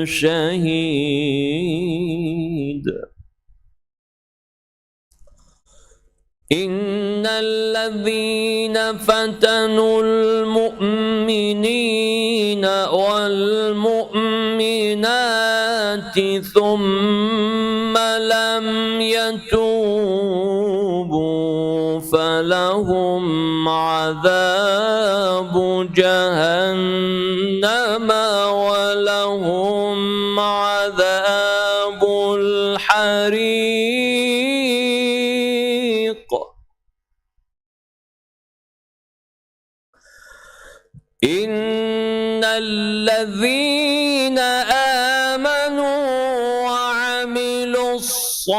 شهيد. إن الذين فتنوا المؤمنين والمؤمنات ثم لم يتوبوا فلهم عذاب جهنم ولهم عذاب الحريق. إن الذين آمنوا وعملوا الصالحات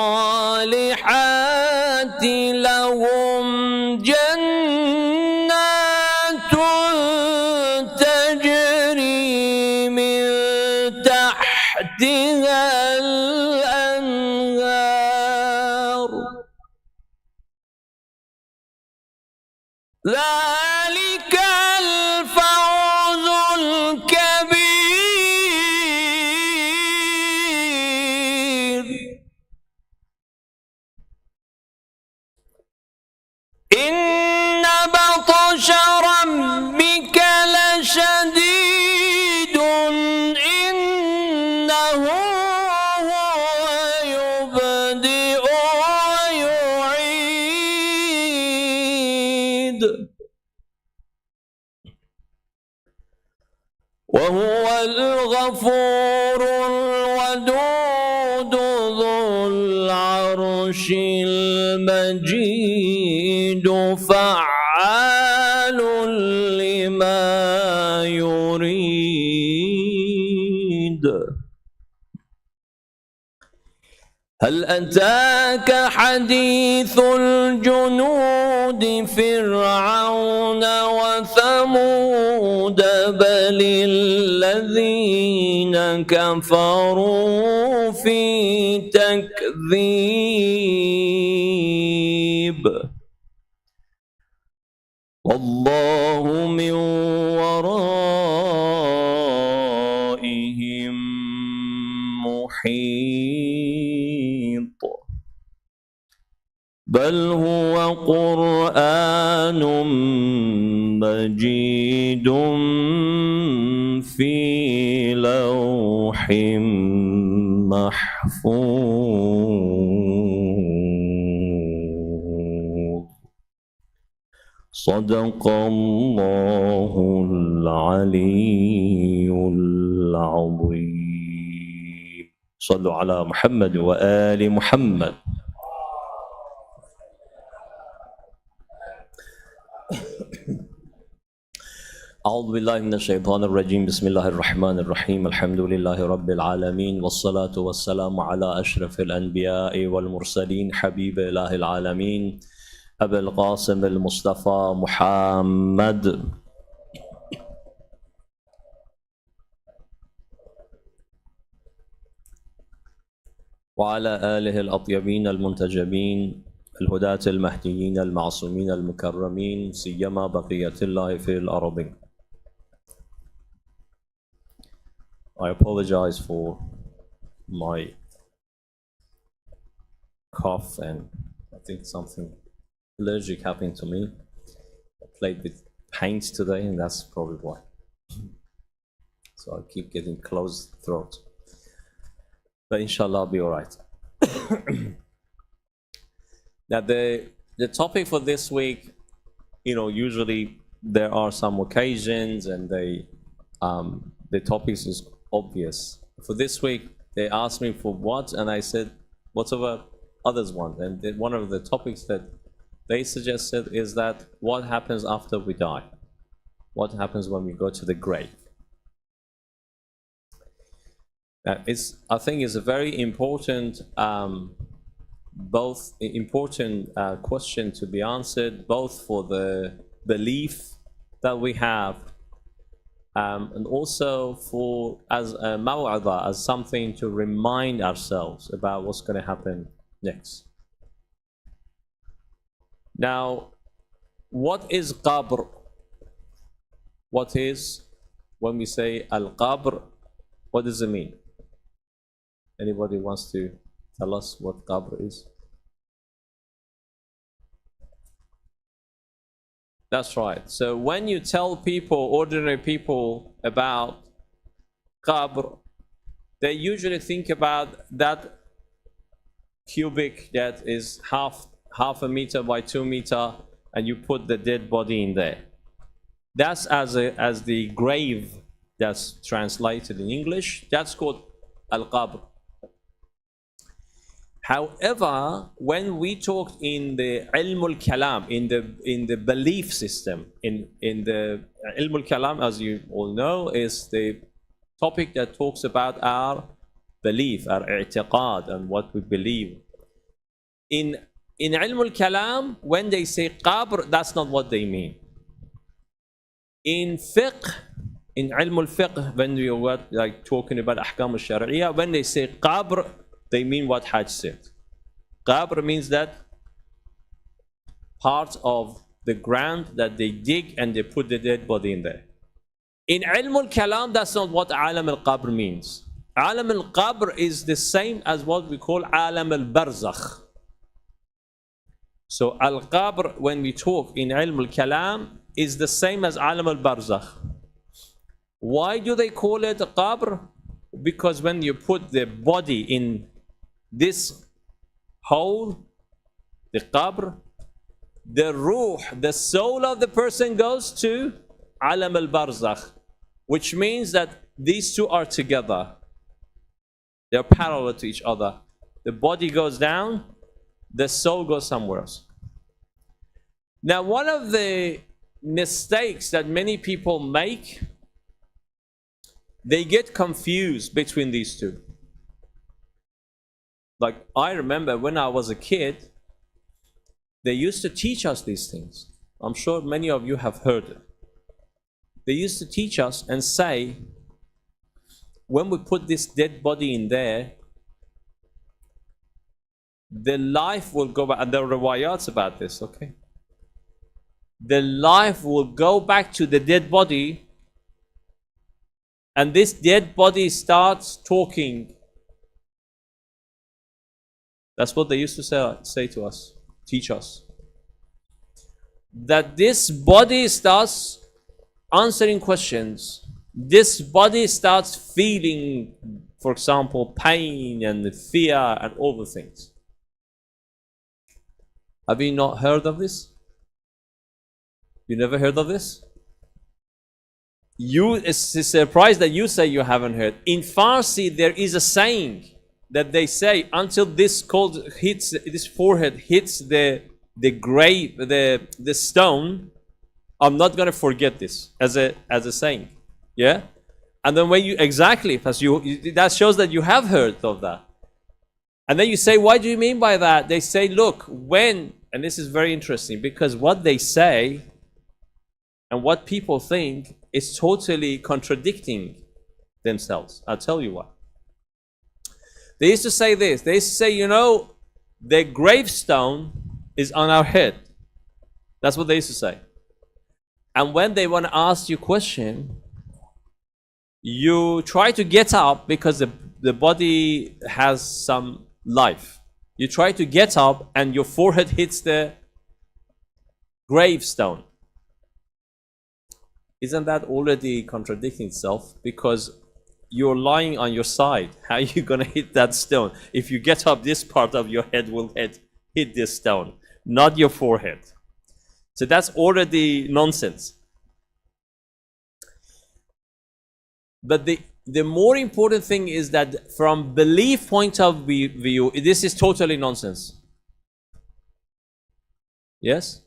لهم جنات تجري من تحتها الأنهار ذلك الفوز الكبير. إن بطش ربك لشديد إنه هو يبدئ ويعيد وهو الغفور الودود ذو العرش المجيد فعال لما يريد. هل أتاك حديث الجنود فرعون وثمود بل الذين كفروا في تكذيب والله من ورائهم محيط. بل هو قرآن مجيد في لوح محفوظ. صدق الله العلي العظيم. صلوا على محمد وآل محمد. أعوذ بالله من الشيطان الرجيم. بسم الله الرحمن الرحيم. الحمد لله رب العالمين والصلاة والسلام على أشرف الأنبياء والمرسلين حبيب إله العالمين أبي القاسم المصطفى محمد وعلى آله الأطيبين المنتجبين الهداة المهديين المعصومين المكرمين سيما بقية الله في الأرض. I apologize for my cough and I think something allergic happened to me. I played with paint today and that's probably why. So I keep getting closed throat. But inshallah I'll be alright. Now the topic for this week, usually there are some occasions and the topics is obvious. For this week, they asked me for what, and I said, whatever others want. And one of the topics that they suggested is that what happens after we die? What happens when we go to the grave? I think it's a very important, question to be answered, both for the belief that we have, and also for as a maw'adha, as something to remind ourselves about what's going to happen next. Now, what is qabr? What is When we say al-qabr, what does it mean? Anybody wants to tell us what qabr is? That's right. So when you tell people, ordinary people, about qabr, they usually think about that cubic that is half a meter by 2 meter, and you put the dead body in there. That's as the grave that's translated in English. That's called al-qabr. However, when we talk in the ilm al-kalam, in the belief system, in the ilm al-kalam, as you all know, is the topic that talks about our belief, our i'tiqad, and what we believe. In ilm al-kalam, when they say qabr, that's not what they mean. In fiqh, in ilm al-fiqh, when we were like talking about ahkam al-shari'iyah, when they say qabr, they mean what Hajj said. Qabr means that part of the ground that they dig and they put the dead body in there. In ilm al-kalam, that's not what alam al-qabr means. Alam al-qabr is the same as what we call alam al-barzakh. So al-qabr, when we talk in ilm al-kalam, is the same as alam al-barzakh. Why do they call it a qabr? Because when you put the body in this hole, the qabr, the ruh, the soul of the person goes to alam al-barzakh, which means that these two are together. They're parallel to each other. The body goes down, the soul goes somewhere else. Now, one of the mistakes that many people make, they get confused between these two. Like, I remember when I was a kid, they used to teach us these things. I'm sure many of you have heard it. They used to teach us and say, when we put this dead body in there, the life will go back, and there are riwayats about this, okay? The life will go back to the dead body, and this dead body starts talking. That's what they used to say to us, teach us. That this body starts answering questions. This body starts feeling, for example, pain and fear and all the things. Have you not heard of this? You never heard of this? It's surprised that you say you haven't heard. In Farsi, there is a saying that they say, until this forehead hits the grave, the stone, I'm not going to forget this, as a saying. Yeah? And then when you, exactly, that shows that you have heard of that. And then you say, what do you mean by that? They say, look, and this is very interesting, because what they say and what people think is totally contradicting themselves. I'll tell you why. They used to say this. They used to say, the gravestone is on our head. That's what they used to say. And when they want to ask you a question, you try to get up, because the body has some life. You try to get up and your forehead hits the gravestone. Isn't that already contradicting itself? Because you're lying on your side. How are you going to hit that stone? If you get up, this part of your head will hit this stone, not your forehead. So that's already nonsense. But the more important thing is that from belief point of view, this is totally nonsense. Yes?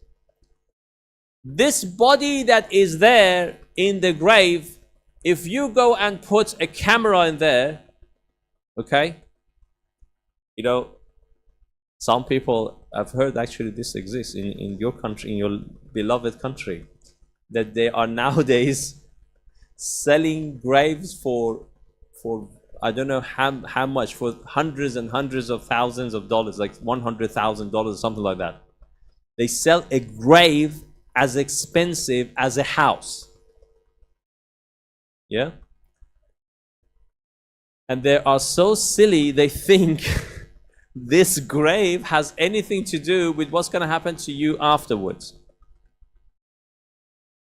This body that is there in the grave, if you go and put a camera in there, okay? Some people, I've heard actually this exists in your country, in your beloved country, that they are nowadays selling graves for I don't know how much, for hundreds and hundreds of thousands of dollars, like $100,000, something like that. They sell a grave as expensive as a house. Yeah? And they are so silly, they think this grave has anything to do with what's going to happen to you afterwards.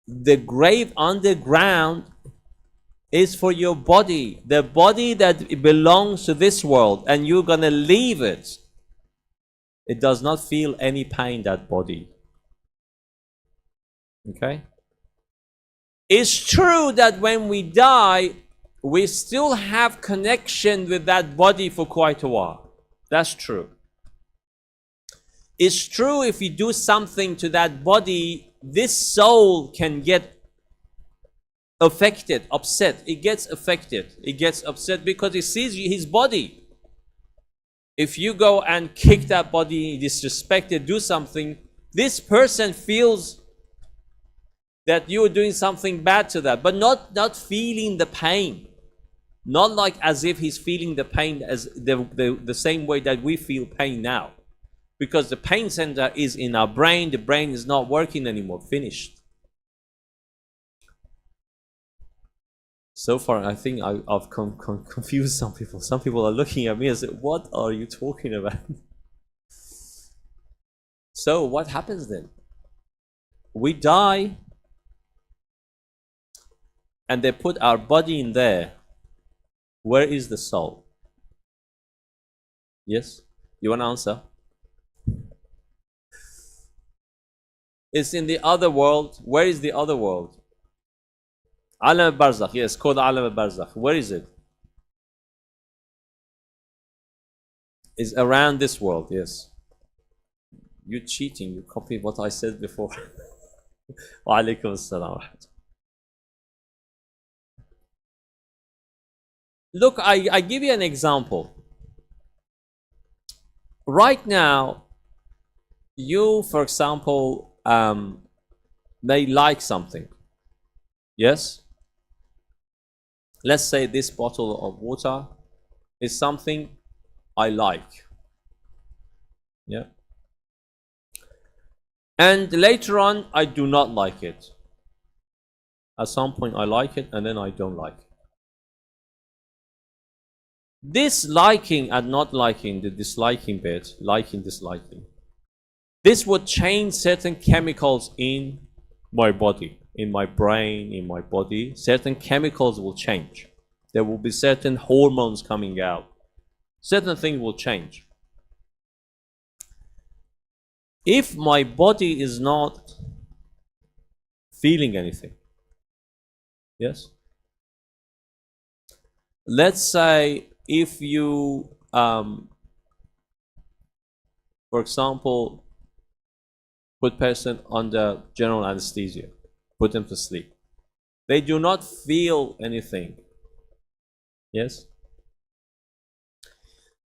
The grave underground is for your body, the body that belongs to this world, and you're going to leave it. It does not feel any pain, that body. Okay? It's true that when we die, we still have connection with that body for quite a while. That's true. It's true if you do something to that body, this soul can get affected, upset. It gets affected. It gets upset because it sees his body. If you go and kick that body, disrespect it, do something, this person feels that you're doing something bad to that, but not feeling the pain. Not like as if he's feeling the pain as the same way that we feel pain now. Because the pain center is in our brain, the brain is not working anymore, finished. So far, I think I've confused some people. Some people are looking at me and say, what are you talking about? So what happens then? We die, and they put our body in there. Where is the soul? Yes? You want to answer? It's in the other world. Where is the other world? Alam al-Barzakh. Yes, called Alam al-Barzakh. Where is it? It's around this world, yes. You're cheating. You copied what I said before. Wa alaikum assalam. Look, I give you an example. Right now, you, for example, may like something. Yes? Let's say this bottle of water is something I like. Yeah? And later on, I do not like it. At some point, I like it, and then I don't like it. This liking and not liking, the disliking bit, liking, disliking, this would change certain chemicals in my body, in my brain, in my body. Certain chemicals will change. There will be certain hormones coming out. Certain things will change. If my body is not feeling anything, yes? Let's say if you, for example, put person under general anesthesia, put them to sleep. They do not feel anything. Yes?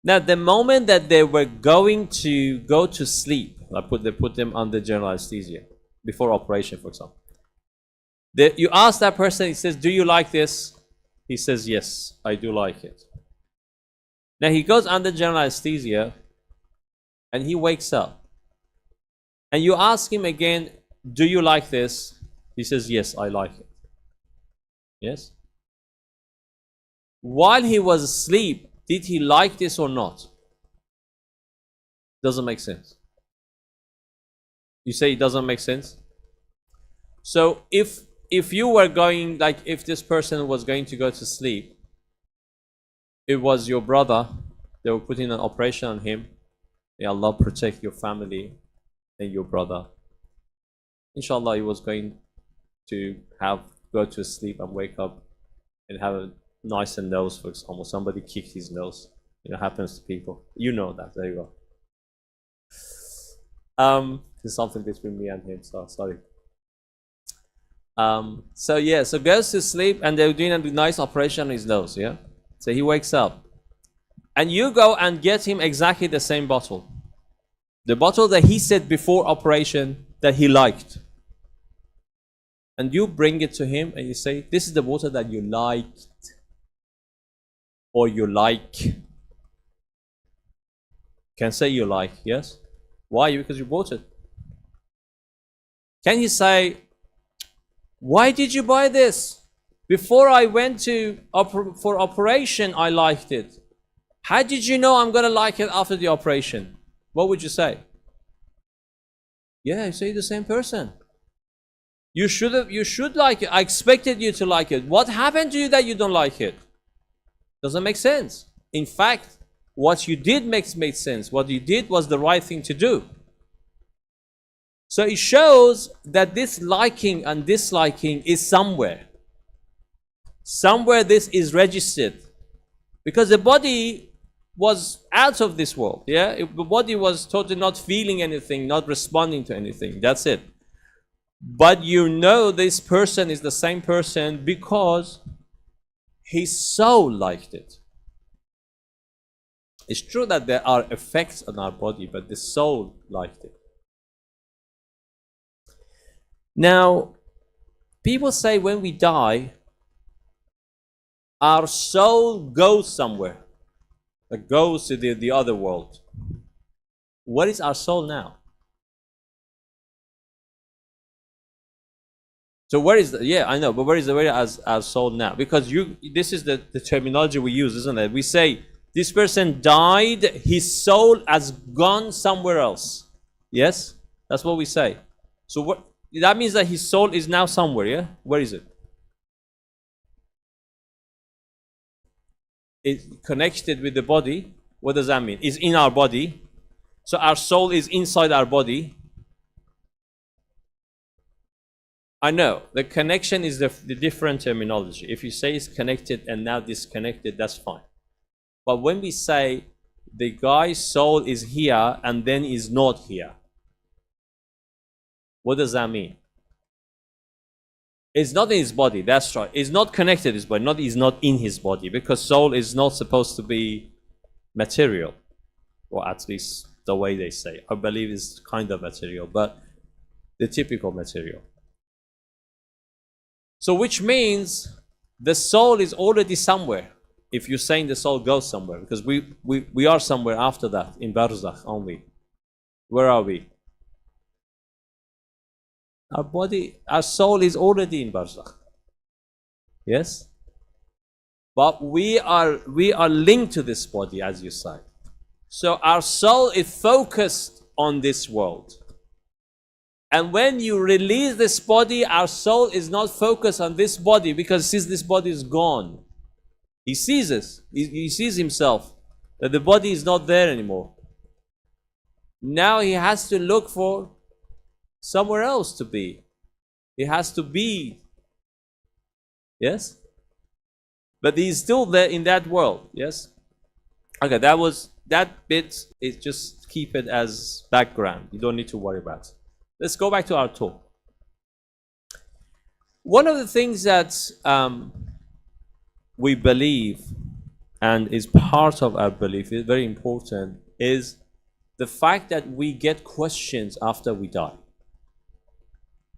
Now, the moment that they were going to go to sleep, they put them under general anesthesia before operation, for example. You ask that person, he says, do you like this? He says, yes, I do like it. Now he goes under general anesthesia and he wakes up. And you ask him again, do you like this? He says, yes, I like it. Yes? While he was asleep, did he like this or not? Doesn't make sense. You say it doesn't make sense? So if you were going, like if this person was going to go to sleep, it was your brother, they were putting an operation on him. May Allah protect your family and your brother. Inshallah, he was going to go to sleep and wake up and have a nicer nose, for example. Somebody kicked his nose. It happens to people. You know that. There you go. There's something between me and him, so sorry. So yeah, so goes to sleep and they're doing a nice operation on his nose, yeah? So he wakes up. And you go and get him exactly the same bottle. The bottle that he said before operation that he liked. And you bring it to him and you say, this is the water that you liked. Or you like. Can say you like, yes? Why? Because you bought it. Can he say, why did you buy this? Before I went for operation, I liked it. How did you know I'm going to like it after the operation? What would you say? Yeah, you say the same person. You should like it. I expected you to like it. What happened to you that you don't like it? Doesn't make sense. In fact, what you did made sense. What you did was the right thing to do. So it shows that this liking and disliking is somewhere. Somewhere this is registered. Because the body was out of this world. Yeah, the body was totally not feeling anything, not responding to anything. That's it. But you know this person is the same person because his soul liked it. It's true that there are effects on our body, but the soul liked it. Now, people say when we die, our soul goes somewhere. It goes to the other world. What is our soul now? So where is the, yeah, I know, but where is our soul now? Because this is the terminology we use, isn't it? We say, this person died, his soul has gone somewhere else. Yes? That's what we say. So what, that means that his soul is now somewhere, yeah? Where is it? It's connected with the body. What does that mean? It's in our body. So our soul is inside our body. I know, the connection is the different terminology. If you say it's connected and now disconnected, that's fine. But when we say the guy's soul is here and then is not here, what does that mean? It's not in his body, that's right. It's not connected to his body, it's not in his body, because soul is not supposed to be material, or at least the way they say. I believe it's kind of material, but the typical material. So which means the soul is already somewhere. If you're saying the soul goes somewhere, because we are somewhere after that, in Barzakh only. Where are we? Our body, our soul is already in Barzakh. Yes? But we are linked to this body, as you say. So our soul is focused on this world. And when you release this body, our soul is not focused on this body, because since this body is gone, he sees this. He sees himself, that the body is not there anymore. Now he has to look for somewhere else to be. He has to be. Yes? But he's still there in that world. Yes? Okay, that bit is just keep it as background. You don't need to worry about it. Let's go back to our talk. One of the things that we believe, and is part of our belief, is very important, is the fact that we get questions after we die.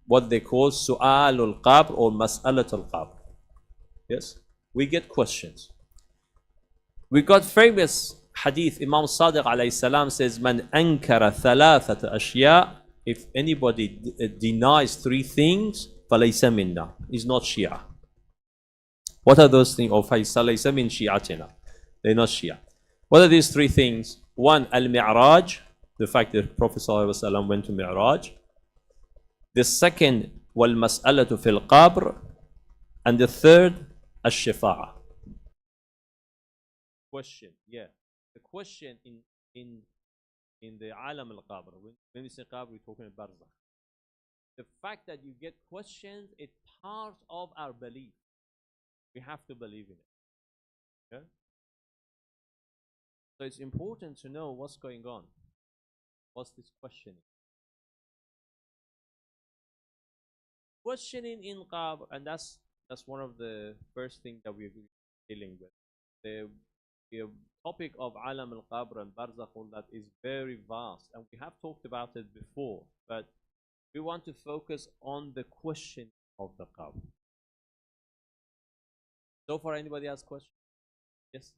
What they call su'alul qabr or mas'alatul qabr. Yes? We get questions. We got famous hadith. Imam Sadiq alayhi salam says, Man ankara thalathat ashya. If anybody denies three things, falaysa minna. Is not Shia. What are those things? Or falaysa min shi'atina. They're not Shia. What are these three things? One, al-mi'raj. The fact that Prophet sallallahu alaihi wasallam went to mi'raj. The second, wal-mas'alatu fil qabr. And the third, al-shifa'a. Question, yeah. The question in the alam al-qabr. When we say qabr, we're talking about barzakh. The fact that you get questions is part of our belief. We have to believe in it. Okay? So it's important to know what's going on. What's this questioning? Questioning in qabr, and that's one of the first things that we're dealing with. The topic of alam al-qabr and barzakh, all that is very vast, and we have talked about it before, but we want to focus on the question of the qabr. So far, anybody has questions? Yes?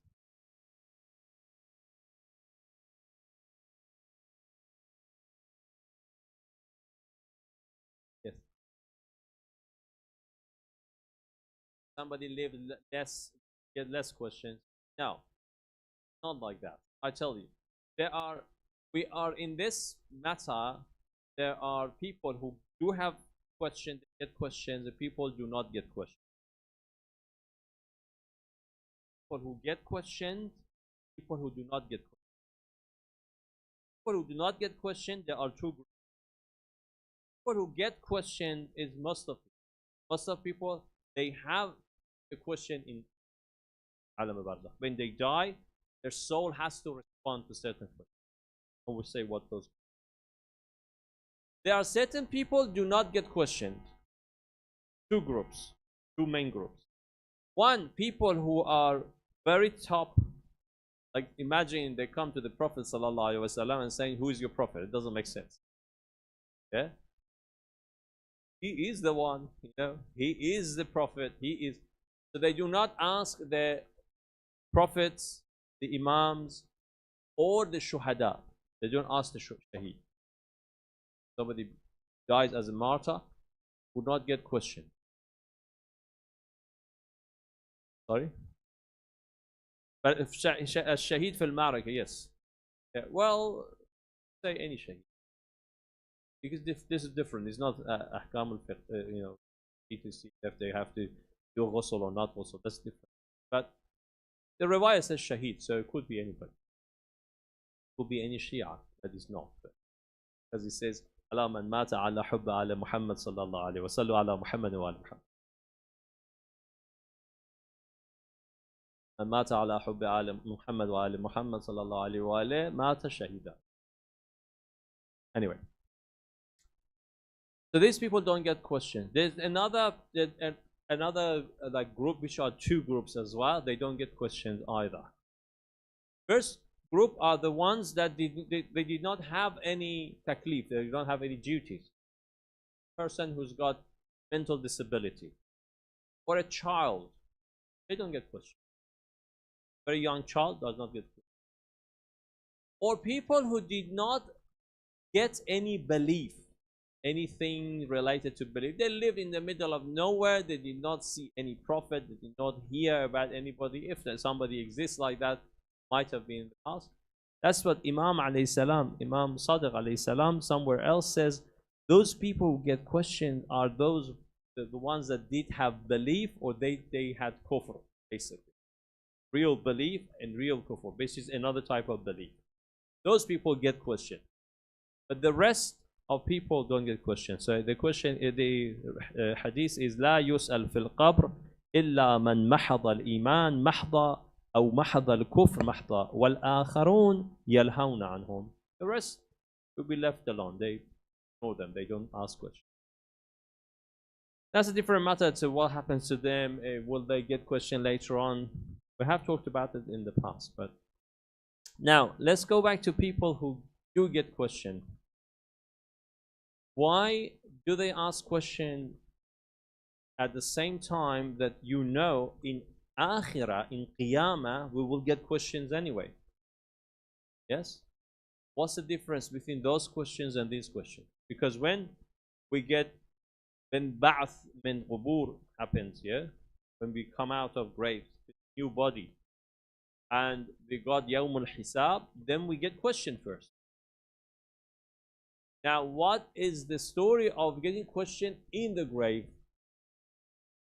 Yes. somebody live less, get less questions. No, not like that. I tell you, we are in this matter. There are people who do have questions, get questions, and people do not get questions. People who get questions, people who do not get questions. People who do not get questioned, there are two groups. People who get questioned is most of people, they have a question in alam al-barzakh. When they die, their soul has to respond to certain questions. I will say what those. There are certain people do not get questioned. Two groups, two main groups. One, people who are very top. Like imagine they come to the Prophet ﷺ and saying, "Who is your Prophet?" It doesn't make sense. Yeah, he is the one. You know, he is the Prophet. He is. So they do not ask the prophets, the imams, or the shuhada. They don't ask the shaheed. Somebody dies as a martyr, would not get questioned. Sorry. But if shaheed fil marika, yes. Yeah, well, say any shaheed. Because this is different. It's not ahkam al-fiqh, you know, if they have to do ghusl or not ghusl. That's different. But the riwayah says shaheed, so it could be anybody. It could be any Shia that is not. Because it says, Allah man mata ala hubba ala Muhammad sallallahu alayhi wa sallu ala Muhammad wa ala Muhammad. من مات على حب آل محمد وآل محمد صلى الله عليه وآله مات شهيدا. Anyway, so these people don't get questioned. There's another like group, which are two groups as well. They don't get questioned either. First group are the ones that they did not have any taklif, they don't have any duties. Person who's got mental disability or a child, they don't get questioned. Very young child does not get questioned. Or people who did not get any belief, anything related to belief. They live in the middle of nowhere. They did not see any prophet. They did not hear about anybody. If somebody exists like that, might have been in the past. That's what Imam alayhi salam, Imam Sadiq alayhi salam, somewhere else says. Those people who get questioned are those the ones that did have belief, or they had kufr, basically. Real belief and real kufr, which is another type of belief. Those people get questioned, but the rest of people don't get questioned. So the question, the hadith is لا يسأل في القبر إلا من محض الإيمان محضا أو محض الكفر محضا والآخرون يلهون عنهم. The rest will be left alone. They know them. They don't ask questions. That's a different matter to what happens to them. Will they get questioned later on? We have talked about it in the past, but now let's go back to people who do get questioned. Why do they ask questions at the same time that you know in Akhirah, in Qiyamah, we will get questions anyway? Yes? What's the difference between those questions and these questions? Because when Ba'ath min Qubur happens, yeah? When we come out of graves, new body, and we got Yawmul Hisab, then we get questioned first. Now, what is the story of getting questioned in the grave?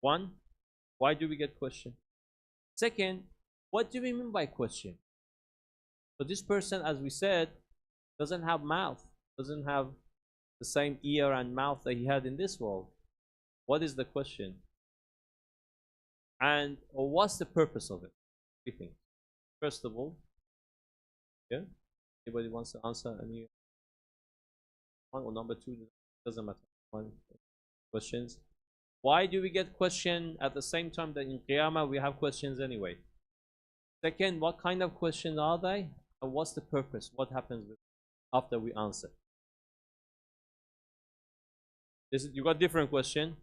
One, why do we get questioned? Second, what do we mean by question? So this person, as we said, doesn't have mouth, doesn't have the same ear and mouth that he had in this world. What is the question? And what's the purpose of it? Three things. First of all, yeah, anybody wants to answer any one or number two? Doesn't matter. One questions. Why do we get questioned at the same time that in Qiyamah we have questions anyway? Second, what kind of questions are they? And what's the purpose? What happens after we answer? You got different question.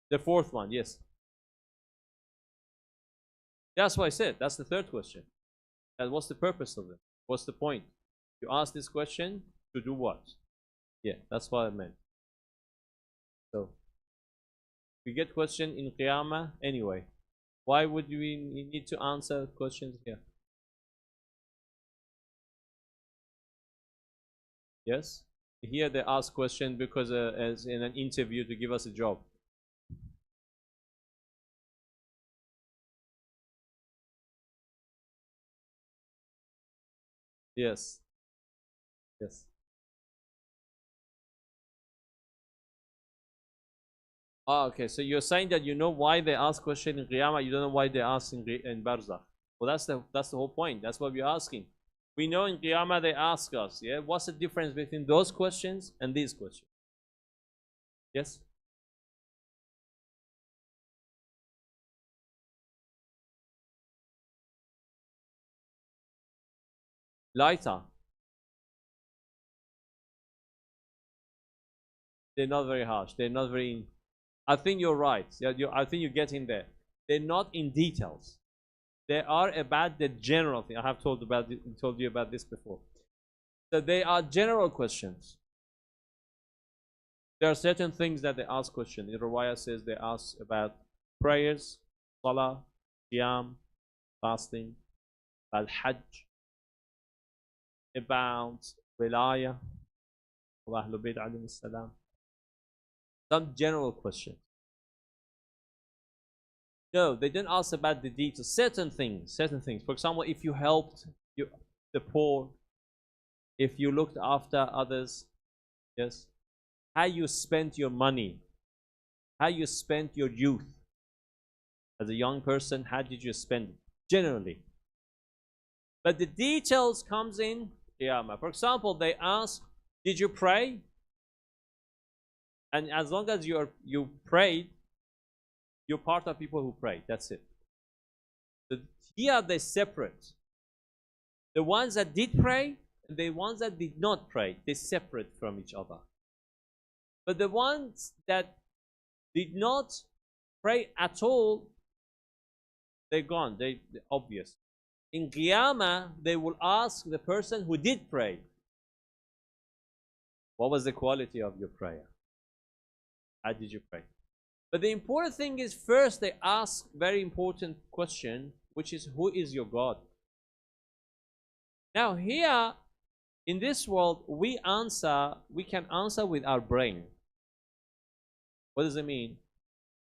The fourth one, yes. That's what I said. That's the third question. And what's the purpose of it? What's the point? You ask this question to do what? Yeah, that's what I meant. So We get question in Qiyamah anyway. Why would we need to answer questions here? Yes? Here they ask question because as in an interview to give us a job. Yes. Yes. Ah, okay. So you're saying that you know why they ask question in Qiyamah, you don't know why they ask in Barzakh. Well, that's the whole point. That's what we're asking. We know in Qiyamah they ask us, yeah? What's the difference between those questions and these questions? Yes? Lighter. They're not very harsh. They're not very. I think you're right. Yeah, I think you're getting there. They're not in details. They are about the general thing. I have told you about this before. So they are general questions. There are certain things that they ask questions. The Riwayah says they ask about prayers, salah, qiyam, fasting, al-hajj, about wilayah of Ahlul Bayt alayhi salam. Some general questions. No, they didn't ask about the details. Certain things. For example, if you helped the poor, if you looked after others, yes, how you spent your money, how you spent your youth. As a young person, how did you spend it? Generally. But the details comes in Qiyamah. For example, they ask, did you pray? And as long as you prayed, you're part of people who pray. That's it. Here they separate. The ones that did pray and the ones that did not pray, they separate from each other. But the ones that did not pray at all, they're gone. They're obvious. In Qiyamah, they will ask the person who did pray, what was the quality of your prayer? How did you pray? But the important thing is, first they ask very important question, which is, who is your God? Now here, in this world, we can answer with our brain. What does it mean?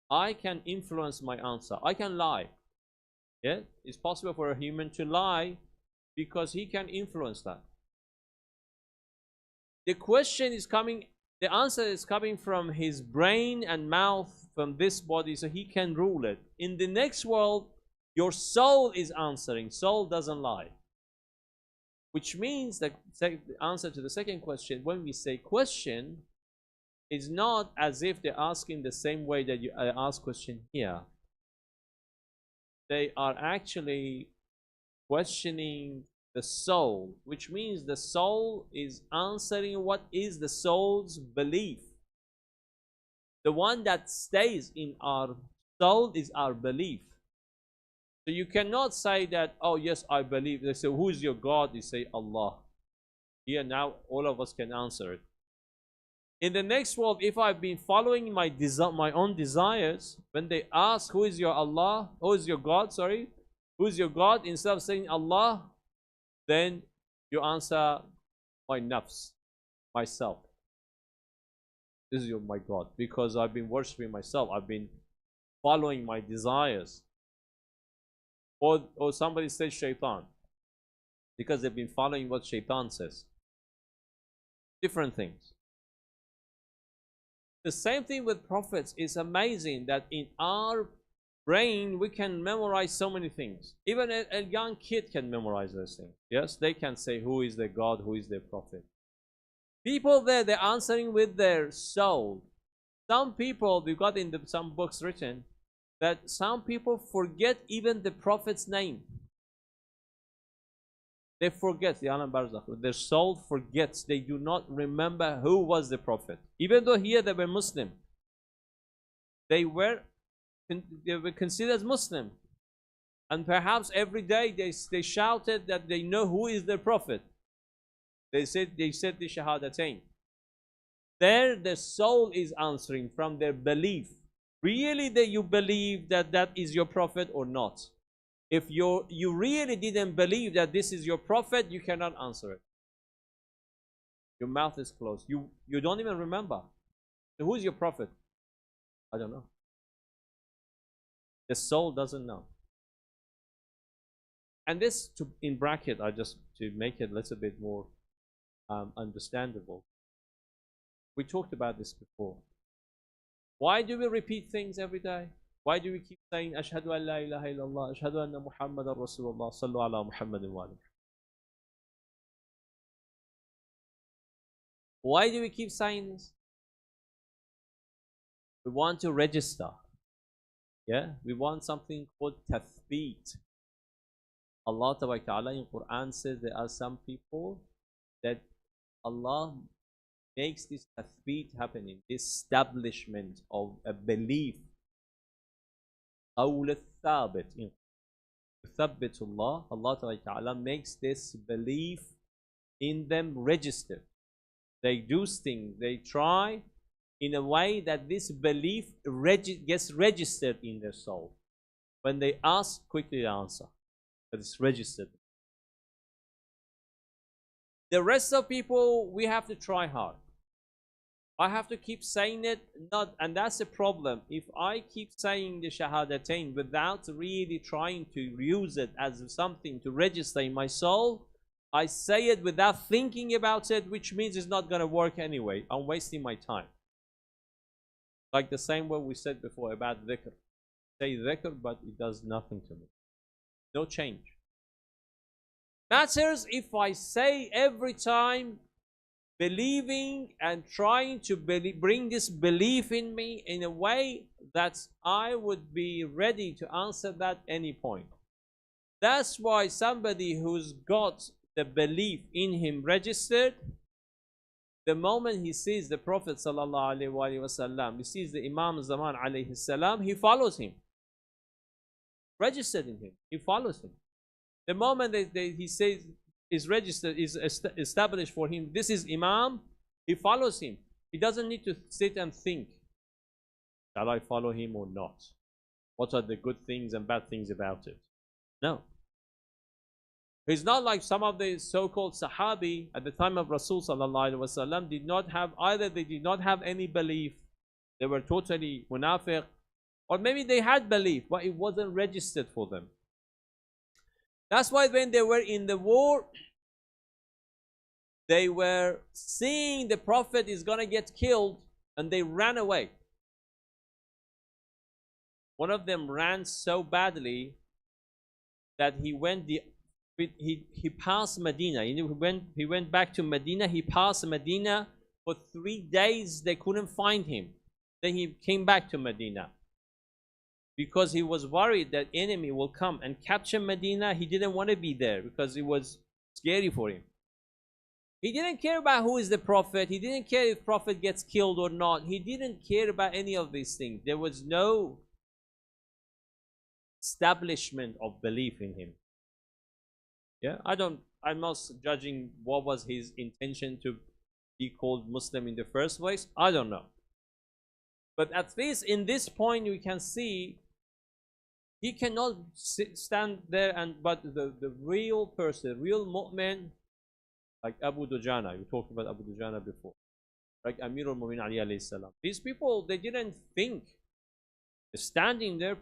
I can influence my answer. I can lie. Yeah, it's possible for a human to lie because he can influence that. The question is coming, the answer is coming from his brain and mouth, from this body, so he can rule it. In the next world, your soul is answering. Soul doesn't lie. Which means that the answer to the second question, when we say question, is not as if they're asking the same way that you ask question here. They are actually questioning the soul, which means the soul is answering what is the soul's belief. The one that stays in our soul is our belief. So you cannot say that, oh yes, I believe. They say, who is your God? You say, Allah. Here now, all of us can answer it. In the next world, if I've been following my own desires, when they ask, who is your Allah? Who is your God? Sorry. Who is your God? Instead of saying Allah, then you answer, my nafs, myself. This is my God, because I've been worshipping myself. I've been following my desires. Or somebody says shaitan, because they've been following what shaitan says. Different things. The same thing with prophets. It's amazing that in our brain we can memorize so many things. Even a young kid can memorize those things. Yes, they can say who is their God, who is their prophet. People there, they're answering with their soul. Some people, we've got in some books written that some people forget even the prophet's name. They forget the Alam Barzakh. Their soul forgets. They do not remember who was the prophet. Even though here they were Muslim. They were considered as Muslim. And perhaps every day they shouted that they know who is their prophet. They said the Shahadatain. There the soul is answering from their belief. Really that you believe that that is your prophet or not? If you really didn't believe that this is your prophet, you cannot answer it. Your mouth is closed. You don't even remember. So who's your prophet? I don't know. The soul doesn't know. And this, in bracket, I just to make it a little bit more understandable. We talked about this before. Why do we repeat things every day? Why do we keep saying Ashhadu an la ilaha illallah, Ashhadu anna Muhammadan Rasulullah, Sallu ala Muhammadin wa alihi? Why do we keep saying this? We want to register. Yeah, we want something called tathbeet. Allah Ta'ala in Quran says there are some people that Allah makes this tathbeet happening, this establishment of a belief. Qawl al-thabit. Thabbitullah, Allah Ta'ala makes this belief in them registered. They do things, they try in a way that this belief gets registered in their soul. When they ask, quickly answer. But it's registered. The rest of people, we have to try hard. I have to keep saying it, and that's the problem. If I keep saying the Shahadatain without really trying to use it as something to register in my soul, I say it without thinking about it, which means it's not going to work anyway. I'm wasting my time. Like the same way we said before about dhikr. Say dhikr, but it does nothing to me. No change. Matters if I say every time, believing and trying to bring this belief in me in a way that I would be ready to answer that any point. That's why somebody who's got the belief in him registered, the moment he sees the Prophet sallallahu alaihi wasallam, he sees the Imam Zaman alayhi salam, he follows him. Registered in him, he follows him. The moment he says is registered, is established for him, this is Imam, he follows him. He doesn't need to sit and think, shall I follow him or not? What are the good things and bad things about it? No. He's not like some of the so-called Sahabi at the time of Rasul sallallahu alaihi wasallam did not have, either they did not have any belief, they were totally munafiq, or maybe they had belief, but it wasn't registered for them. That's why when they were in the war, they were seeing the Prophet is going to get killed, and they ran away. One of them ran so badly that he passed Medina. He went back to Medina. He passed Medina for 3 days. They couldn't find him. Then he came back to Medina because he was worried that enemy will come and capture Medina. He didn't want to be there because it was scary for him. He didn't care about who is the Prophet. He didn't care if Prophet gets killed or not. He didn't care about any of these things. There was no establishment of belief in him. Yeah, I'm not judging what was his intention to be called Muslim in the first place. I don't know. But at least in this point, we can see he cannot stand there but the real person, real mu'min, like Abu Dujana. We talked about Abu Dujana before. Like Amir al-Mu'min Ali alayhi salam. These people, they didn't think. They're standing there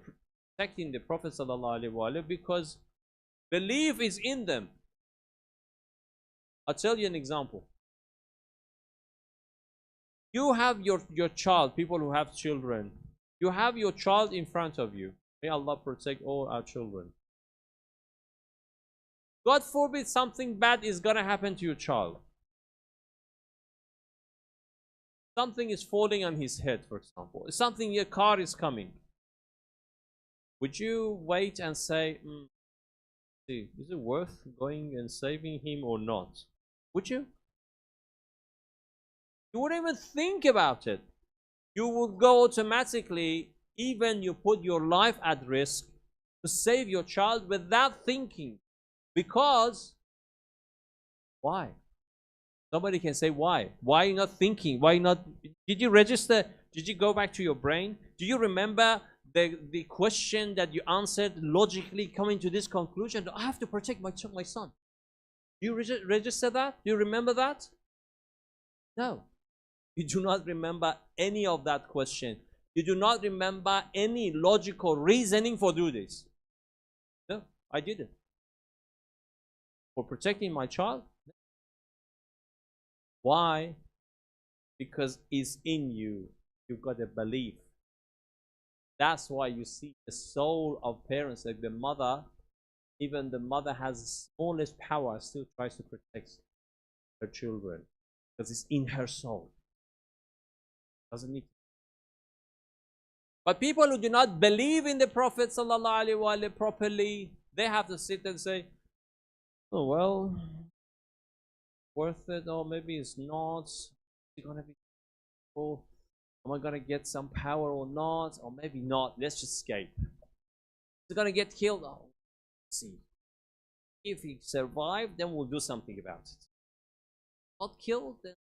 protecting the Prophet sallallahu alaihi wasallam because belief is in them. I'll tell you an example. You have your child, people who have children. You have your child in front of you. May Allah protect all our children. God forbid something bad is going to happen to your child. Something is falling on his head, for example. Something, your car is coming. Would you wait and say, is it worth going and saving him or not? Would you? You wouldn't even think about it. You would go automatically, even you put your life at risk to save your child without thinking. Because, why? Somebody can say, why? Why are you not thinking? Why not? Did you register? Did you go back to your brain? Do you remember the question that you answered logically, coming to this conclusion? I have to protect my son. Do you register that? Do you remember that? No. You do not remember any of that question. You do not remember any logical reasoning for doing this. No, I didn't. For protecting my child? Why? Because it's in you. You've got a belief. That's why you see the soul of parents, like the mother, even the mother has the smallest power, still tries to protect her children. Because it's in her soul. Doesn't need. But people who do not believe in the Prophet ﷺ properly, they have to sit and say, oh well, worth it, or maybe it's not. Is it gonna be cool? Am I gonna get some power or not? Or maybe not. Let's just escape. Is it gonna get killed? Oh, let's see. If he survived, then we'll do something about it. Not killed, then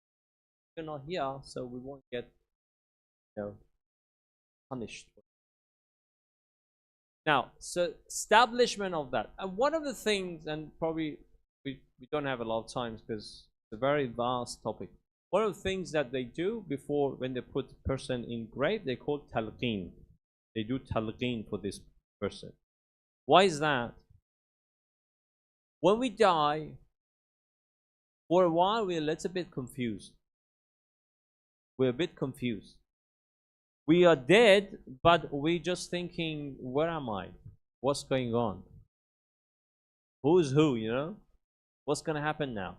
we're not here, so we won't get, punished. Now, so establishment of that. And one of the things, and probably we don't have a lot of time because it's a very vast topic. One of the things that they do before, when they put the person in grave, they call talqeen. They do talqeen for this person. Why is that? When we die, for a while we're a little bit confused. We're a bit confused. We are dead, but we're just thinking, where am I? What's going on? Who's who, What's going to happen now?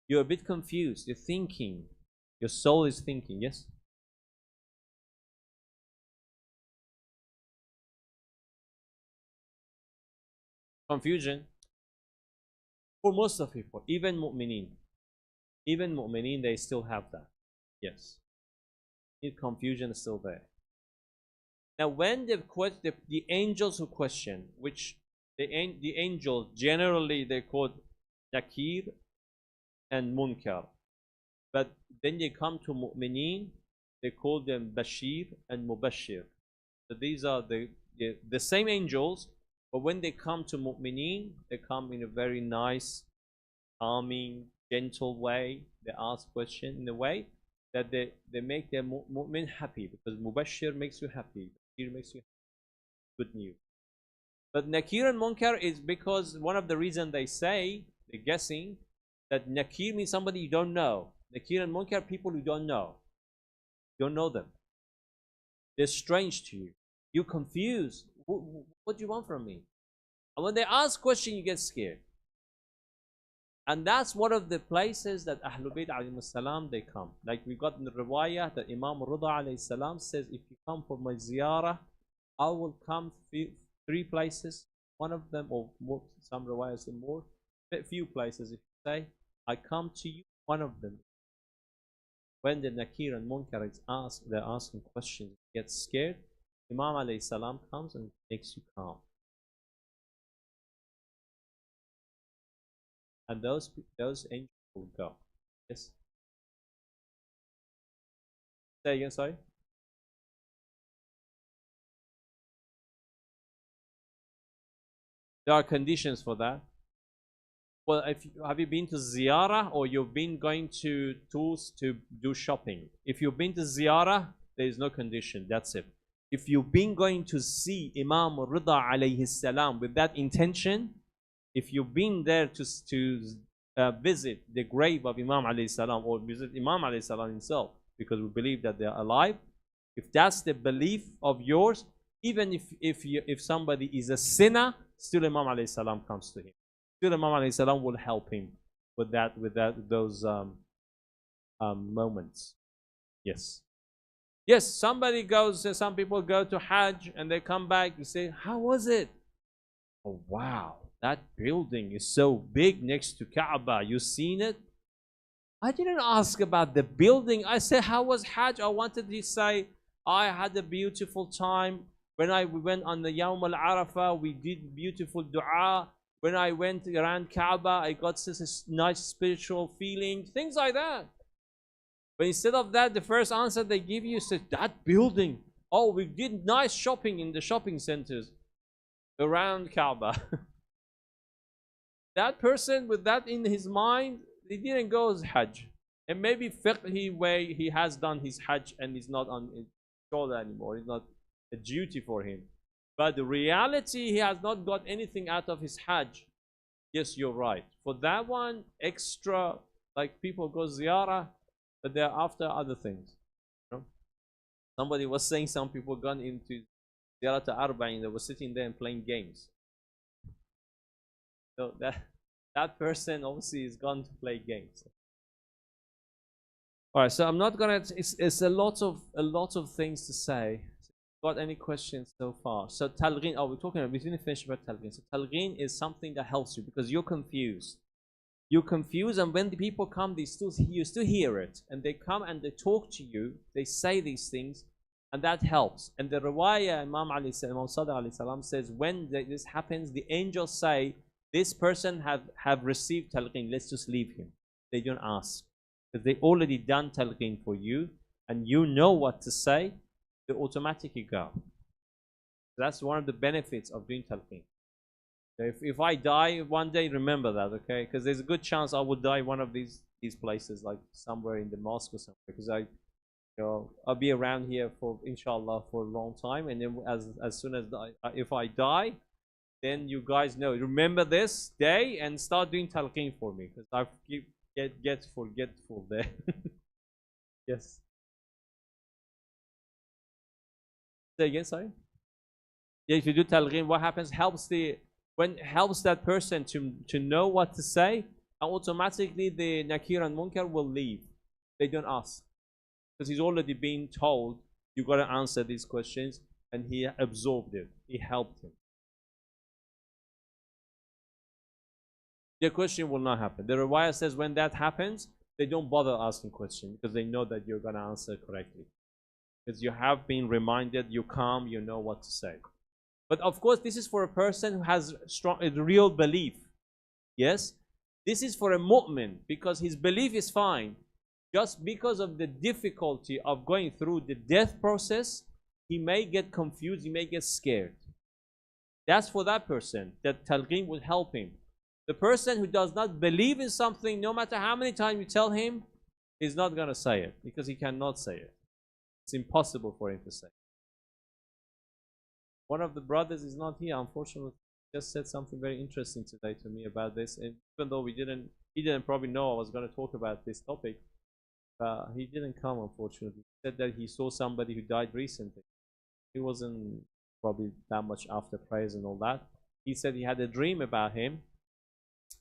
You're a bit confused. You're thinking. Your soul is thinking, yes? Confusion. For most of people, even mu'mineen. Even mu'mineen, they still have that. Yes. Confusion is still there. Now, when the angels who question, which the angels generally they called Nakir and Munkar, but then they come to Mu'mineen, they call them Bashir and Mubashir. So these are the same angels, but when they come to Mu'mineen, they come in a very nice, calming, gentle way. They ask questions in a way that they make their mu'min happy, because Mubashir makes you happy, Nakir makes you happy. Good news. But Nakir and Munkar is because one of the reasons they say, they're guessing, that Nakir means somebody you don't know. Nakir and Munkar, people you don't know. You don't know them. They're strange to you. You're confused. What do you want from me? And when they ask questions, you get scared. And that's one of the places that Ahlul Bayt alayhi salam, they come. Like we got in the riwayah that Imam Rida alayhi salam says, if you come for my ziyarah, I will come three places. One of them, or more, some riwayahs and more, a few places. If you say, I come to you, one of them. When the Nakir and Munkar is asked, they're asking questions, get scared, Imam alayhi salam comes and makes you calm. And those angels will go. Yes? Say again, sorry? There are conditions for that. Well, have you been to ziyarah, or you've been going to tours to do shopping? If you've been to ziyarah, there is no condition. That's it. If you've been going to see Imam Rida alayhi salam with that intention, if you've been there to visit the grave of Imam alayhi salam, or visit Imam alayhi salam himself, because we believe that they are alive, if that's the belief of yours, even if somebody is a sinner, still Imam alayhi salam comes to him. Still Imam alayhi salam will help him with those moments. Yes. Yes, some people go to Hajj and they come back and say, how was it? Oh wow, that building is so big next to Kaaba. You seen it? I didn't ask about the building. I said, how was Hajj? I wanted to say, I had a beautiful time. When we went on the Yawm al-Arafah, we did beautiful dua. When I went around Kaaba, I got this nice spiritual feeling, things like that. But instead of that, the first answer they give you is that building. Oh, we did nice shopping in the shopping centers around Kaaba. That person with that in his mind, he didn't go as Hajj. And maybe fiqhi way he has done his Hajj and he's not on his shoulder anymore. It's not a duty for him. But the reality, he has not got anything out of his Hajj. Yes, you're right. For that one, extra, like people go ziyarah, but they're after other things. You know? Somebody was saying some people gone into ziyarah to Arba'in, they were sitting there and playing games. So that person obviously is gone to play games. All right, so I'm not gonna. It's a lot of things to say. Got any questions so far? So talqeen. Oh, we didn't finish about talqeen. So talqeen is something that helps you because you're confused. You're confused, and when the people come, you still hear it, and they come and they talk to you. They say these things, and that helps. And the riwayah, Imam Sadiq alayhi salam says, when this happens, the angels say, this person have received talqeen, let's just leave him. They don't ask. Because they already done talqeen for you, and you know what to say, they automatically go. That's one of the benefits of doing talqeen. If I die one day, remember that, okay? Because there's a good chance I would die one of these places, like somewhere in the mosque or somewhere, because I'll be around here for, inshallah, for a long time, and then as soon as if I die, then you guys know, remember this day and start doing talqeen for me, because I get forgetful there. Yes. Say again, sorry. Yeah, if you do talqeen, what happens? Helps that person to know what to say, and automatically the nakir and munkar will leave. They don't ask, because he's already been told you got to answer these questions, and he absorbed it. He helped him. The question will not happen. The riwayah says when that happens, they don't bother asking questions because they know that you're going to answer correctly. Because you have been reminded, you're calm, you know what to say. But of course, this is for a person who has a real belief. Yes? This is for a mu'min because his belief is fine. Just because of the difficulty of going through the death process, he may get confused, he may get scared. That's for that person, that talqeen will help him. The person who does not believe in something, no matter how many times you tell him, he's not going to say it because he cannot say it. It's impossible for him to say. One of the brothers is not here, unfortunately. Just said something very interesting today to me about this. And even though he didn't probably know I was going to talk about this topic, he didn't come, unfortunately. He said that he saw somebody who died recently. He wasn't probably that much after prayers and all that. He said he had a dream about him.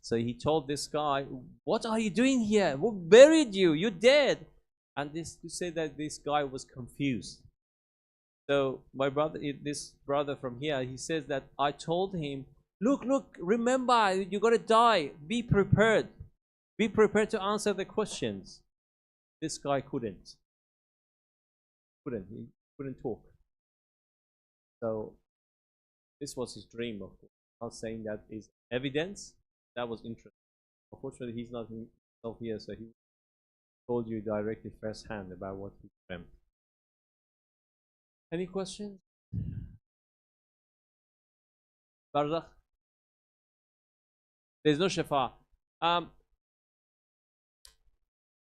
So he told this guy, what are you doing here? Who buried you? You're dead. And to say that this guy was confused. So my brother, this brother from here, he says that I told him, look, remember, you're going to die. Be prepared. Be prepared to answer the questions. This guy couldn't. He couldn't talk. So this was his dream, of course. I'm not saying that is evidence. That was interesting. Unfortunately, he's not himself here, so he told you directly firsthand about what he dreamt. Any questions? Barzakh? There's no shafa.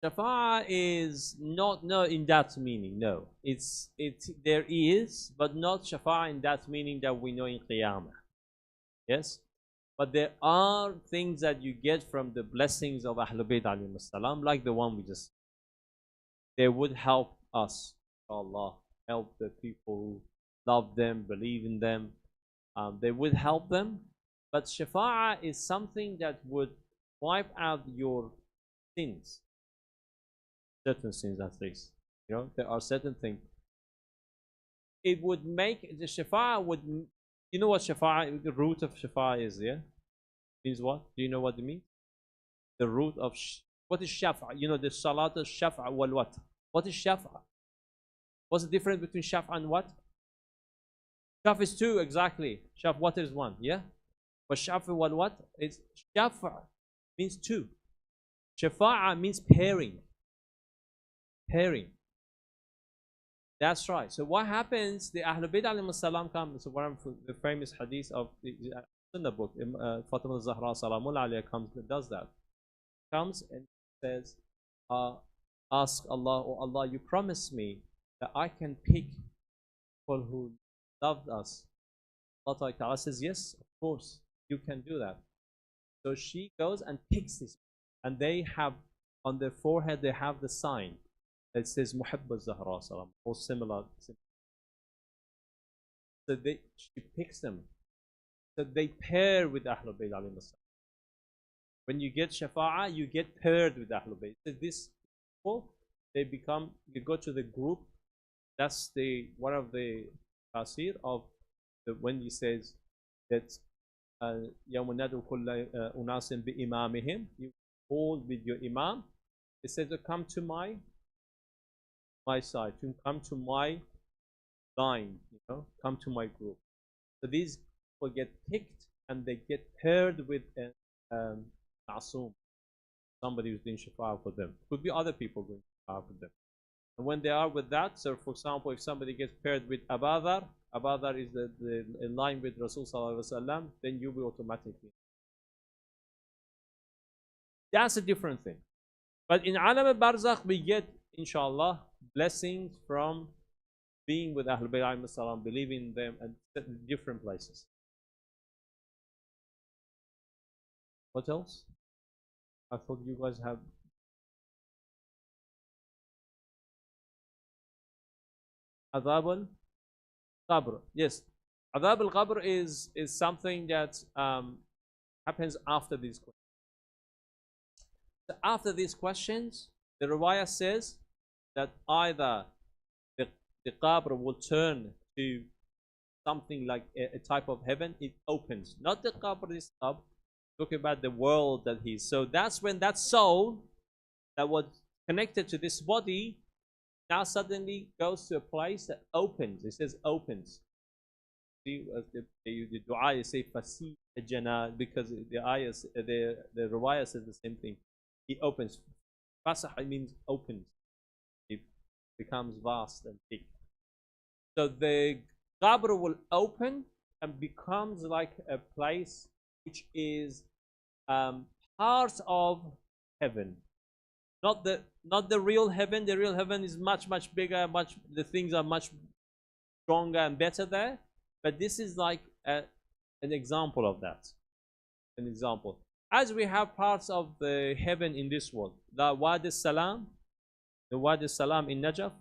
Shafa is not in that meaning. No, there is, but not shafa in that meaning that we know in Qiyamah. Yes. But there are things that you get from the blessings of Ahlul Bayt alayhim salam, like the one we just. They would help us, Allah, help the people who love them, believe in them. They would help them. But shafa'ah is something that would wipe out your sins. Certain sins, at least. You know, there are certain things. It would make the shafa'ah would. You know what shafa'ah, the root of shafa'ah is, yeah? Means what? Do you know what it means? The root of, what is shafa'ah? You know, the salat of shafa'ah wal what? What is shafa'ah? What's the difference between shafa'ah and what? Shaf is two, exactly. What is one, yeah? والشفع والوتر is شفع means two. Shafa'a means pairing. Pairing. That's right. So what happens? The Ahlul Bayt alayhi salam comes. So one of the famous hadith of the Sunnah book, Fatima al-Zahra salamullah alayha comes does that. Comes and says, ask Allah, oh Allah, you promised me that I can pick people who loved us. Allah Ta'ala says, yes, of course, you can do that. So she goes and picks this, and they have on their forehead they have the sign that says Muhibb al-Zahra salam or similar. So she picks them. So they pair with Ahlul Bayt alayhi salam. When you get Shafa'a, you get paired with Ahlul Bayt. So this people, they become, you go to the group. That's the one of the tafsir of the, when he says that يَوْمَ نَدْعُو كُلَّ أُنَاسٍ بِإِمَامِهِمْ, you hold with your imam. It says to come to my side, to come to my line, come to my group. So these people get picked and they get paired with Ma'soom, somebody who's doing Shafa'a for them. Could be other people doing Shafa'a for them. And when they are with that, so for example, if somebody gets paired with Abadar is in line with Rasul Sallallahu Alaihi Wasallam, then you will automatically. That's a different thing. But in Alam al-Barzakh, we get, inshallah, blessings from being with Ahlul Bayt alayhi salam, believing in them, and different places. What else? I thought you guys have. Adab al-Qabr. Yes. Adab al-Qabr is something that happens after these questions. So after these questions, the Riwayah says that either the Qabr will turn to something like a type of heaven, it opens. Not the Qabr is up, talking about the world that he's. So that's when that soul that was connected to this body now suddenly goes to a place that opens. It says opens. See, the dua you say Fasih Jannah, because the ayahs, the Riwayah says the same thing. It opens. Fasah means opens. It becomes vast and big. So the Qabr will open and becomes like a place which is part of heaven. Not the real heaven. The real heaven is much bigger. The things are much stronger and better there. But this is like an example of that. An example. As we have parts of the heaven in this world, the Wadi Salam, the Wadi Salam in Najaf,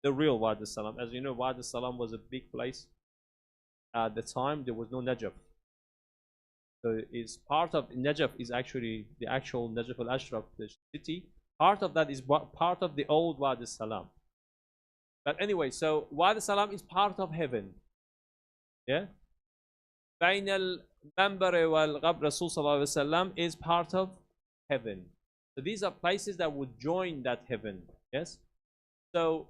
the real Wadi Salam. As you know, Wadi Salam was a big place. At the time, there was no Najaf. So it's part of Najaf is actually the actual Najaf al-Ashraf, the city. Part of that is part of the old Wadi Salam. But anyway, so Wadi Salam is part of heaven. Yeah? بين المنبر والقبر Rasul Sallallahu Alaihi Wasallam is part of heaven. So these are places that would join that heaven. Yes? So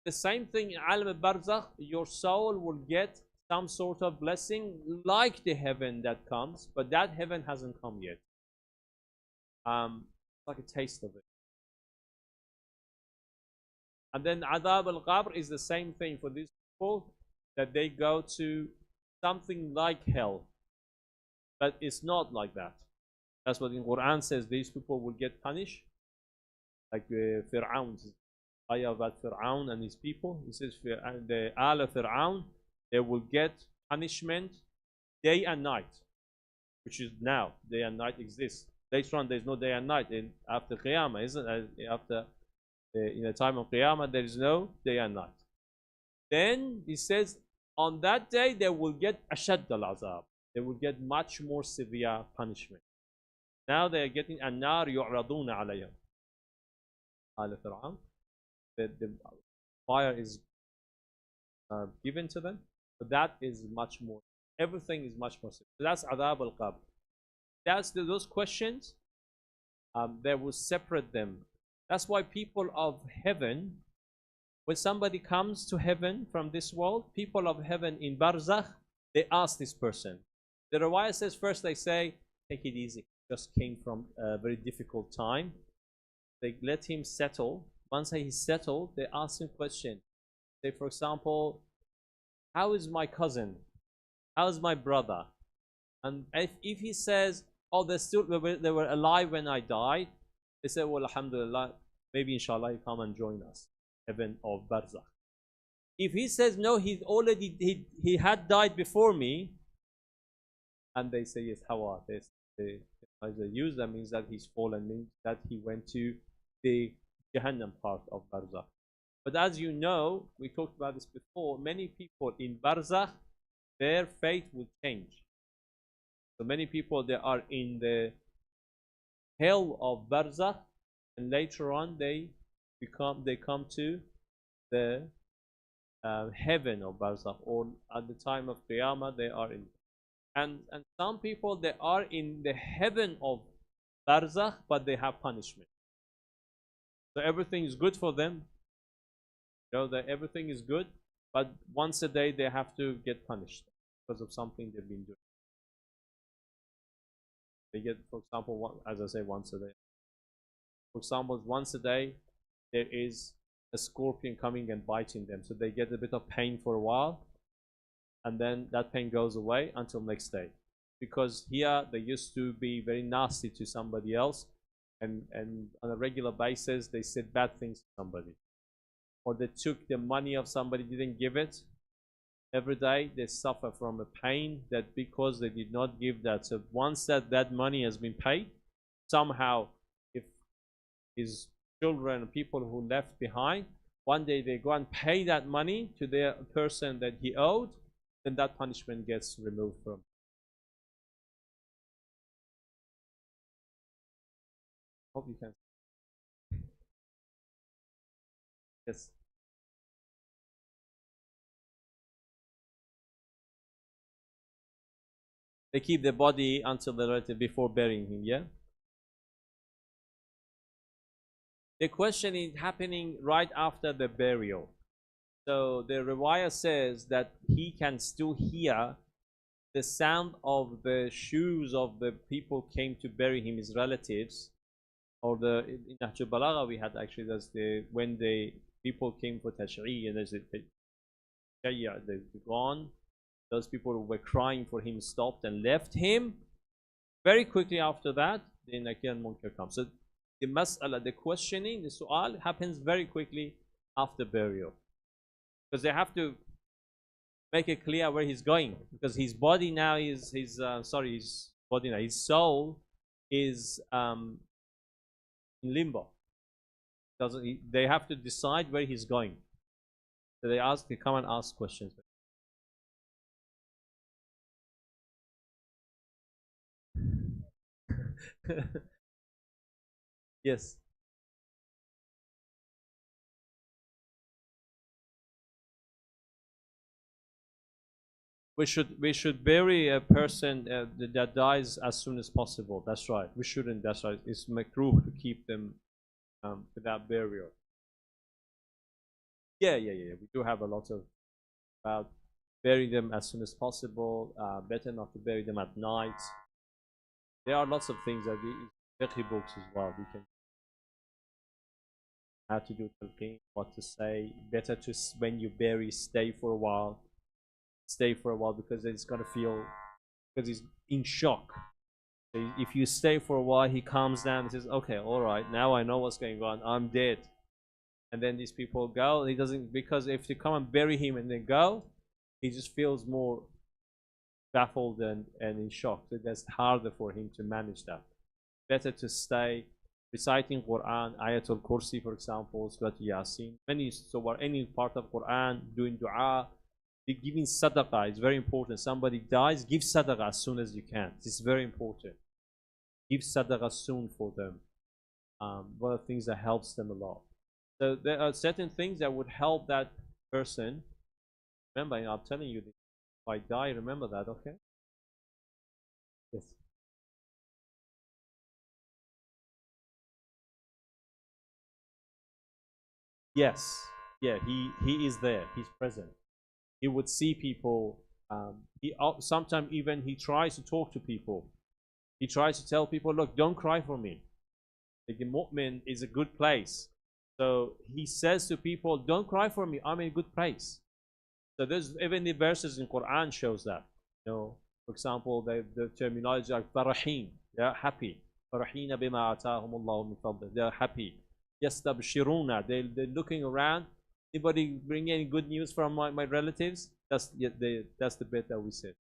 the same thing in Alam al-Barzakh, your soul will get some sort of blessing like the heaven that comes, but that heaven hasn't come yet. Like a taste of it. And then Adab al-Qabr is the same thing for these people, that they go to something like hell, but it's not like that. That's what in Quran says. These people will get punished, like Fir'aun's ayah about Fir'aun and his people. It says the Al of Fir'aun, they will get punishment day and night, which is now. Day and night exists. Later on, there's no day and night. After Qiyamah, isn't it? After in the time of Qiyamah, there is no day and night. Then he says, on that day, they will get ashad al-azab. They will get much more severe punishment. Now they are getting an-nar yu'raduna alayhim. The fire is given to them, but that is much more. Everything is much more severe. So that's adab al-qabr. That's those questions. They will separate them. That's why people of heaven, when somebody comes to heaven from this world, people of heaven in Barzakh, they ask this person, The riwayah says first they say, take it easy. Just came from a very difficult time. They let him settle. Once he's settled, they ask him question. Say, for example, how is my cousin? How is my brother? And if he says, oh, they were alive when I died, they say, well, alhamdulillah, maybe inshallah you come and join us, heaven of barzakh. If he says, no, he had died before me, and they say, yes, how are they? As they use that means that he's fallen, means that he went to the Jahannam part of barzakh. But as you know, we talked about this before, many people in barzakh, their fate will change. So many people, they are in the hell of barzakh, and later on they come to the heaven of barzakh, or at the time of qiyamah they are in. And some people, they are in the heaven of barzakh, but they have punishment. So everything is good for them. You know that everything is good, but once a day they have to get punished because of something they've been doing. They get, for example, as I say, once a day. For example, once a day there is a scorpion coming and biting them, so they get a bit of pain for a while, and then that pain goes away until next day. Because here they used to be very nasty to somebody else, and on a regular basis they said bad things to somebody, or they took the money of somebody, didn't give it. Every day they suffer from a pain that because they did not give that. So once that money has been paid, somehow if his children, people who left behind, one day they go and pay that money to the person that he owed, then that punishment gets removed from. Hope you can. Yes. They keep the body until the relative before burying him, yeah? The question is happening right after the burial. So the riwayah says that he can still hear the sound of the shoes of the people came to bury him, his relatives. Or in Nahj al-Balagha we had actually, that's when the people came for tashri', and there's they've gone. Those people who were crying for him stopped and left him. Very quickly after that, the Nakir and Munkar comes. So the mas'ala, the questioning, the su'al happens very quickly after burial. Because they have to make it clear where he's going. Because his body now is, his soul is in limbo. They have to decide where he's going. So they come and ask questions. Yes. We should bury a person that dies as soon as possible. That's right. We shouldn't. That's right. It's makruh to keep them without burial. Yeah. We do have a lot of about bury them as soon as possible. Better not to bury them at night. There are lots of things that we fiqh books as well. We can how to do talqeen, what to say. Better to when you bury, stay for a while. Stay for a while because it's gonna feel, because he's in shock. So if you stay for a while, he calms down and says, okay, all right, now I know what's going on, I'm dead. And then these people go, he doesn't, because if they come and bury him and then go, he just feels more baffled and in shock. So that's harder for him to manage that. Better to stay reciting Quran, Ayatul Kursi, for example, Surah Yasin, any part of Quran, doing dua. Giving sadaqah is very important. Somebody dies, give sadaqah as soon as you can. This is very important. Give sadaqah soon for them. One of the things that helps them a lot. So there are certain things that would help that person. Remember, I'm telling you, if I die, remember that, okay? Yes. Yes. Yeah, he is there. He's present. He would see people Sometimes even he tries to talk to people. He tries to tell people, look, don't cry for me. Like the mu'min is a good place. So he says to people, don't cry for me, I'm in a good place. So there's even the verses in Quran shows that. You know, for example, the terminology like farahin, they're happy. Farahina bima atahum Allah min fadlih. They're happy. Yastabshiruna, they're looking around. Anybody bring any good news from my relatives? That's the bit that we said.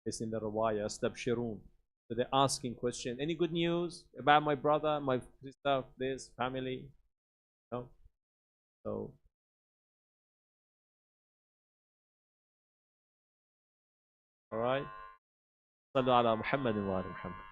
It's in the Rawaya, Yastabshirun. So they're asking question. Any good news about my brother, my sister, this family? No. So all right. صلوا على محمد وآل محمد.